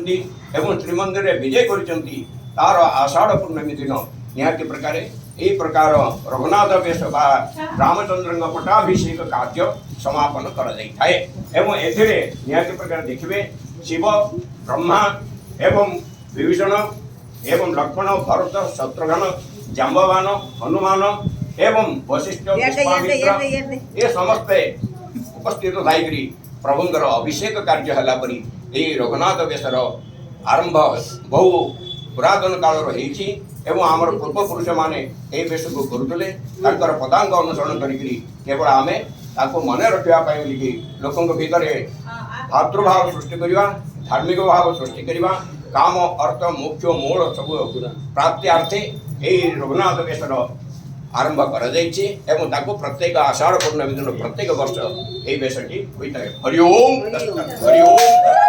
କରିଛନ୍ତି ଏବଂ ଶ୍ରୀମନ୍ଦିରରେ ବିଜେ କରିଛନ୍ତି ତାର ଆଷାଢ଼ ପୂର୍ଣ୍ଣମୀ ଦିନ ନିହାତି ପ୍ରକାର ଏହି ପ୍ରକାର ରଘୁନାଥ ବେଶ ବା ରାମଚନ୍ଦ୍ରଙ୍କ ପଟ୍ଟାଭିଷେକ କାର୍ଯ୍ୟ ସମାପନ କରାଯାଇଥାଏ ଏବଂ ଏଥିରେ ନିହାତି ପ୍ରକାର ଦେଖିବେ ଶିବ ବ୍ରହ୍ମା ଏବଂ ବିଭୀଷଣ ଏବଂ ଲକ୍ଷ୍ମଣ ଭରତ ଶତ୍ରୁଘ୍ନ ଜାମ୍ବବାନ ହନୁମାନ ଏବଂ ବଶିଷ୍ଠ ବିଶ୍ୱାମିତ୍ର ଏ ସମସ୍ତେ ଉପସ୍ଥିତ ଥାଇକରି ପ୍ରଭୁଙ୍କର ଅଭିଷେକ କାର୍ଯ୍ୟ ହେଲା ପରି ଏହି ରଘୁନାଥ ବେଶର ଆରମ୍ଭ ବହୁ ପୁରାତନ କାଳର ହେଇଛି ଏବଂ ଆମର ପୂର୍ବପୁରୁଷମାନେ ଏହି ବେଶକୁ କରୁଥିଲେ ତାଙ୍କର ପଦାଙ୍କ ଅନୁସରଣ କରିକି କେବଳ ଆମେ ତାକୁ ମନେ ରଖିବା ପାଇଁ ବୋଲିକି ଲୋକଙ୍କ ଭିତରେ ଭାତୃଭାବ ସୃଷ୍ଟି କରିବା ଧାର୍ମିକ ଭାବ ସୃଷ୍ଟି କରିବା କାମ ଅର୍ଥ ମୁଖ୍ୟ ମୂଳ ସବୁ ପ୍ରାପ୍ତ୍ୟାର୍ଥେ ଏହି ରଘୁନାଥ ବେଶର ଆରମ୍ଭ କରାଯାଇଛି ଏବଂ ତାକୁ ପ୍ରତ୍ୟେକ ଆଷାଢ଼ ପୂର୍ଣ୍ଣମୀ ଦିନ ପ୍ରତ୍ୟେକ ବର୍ଷ ଏହି ବେଶଟି ହୋଇଥାଏ। ହରି ଓମ୍ ହରି ଓମ୍।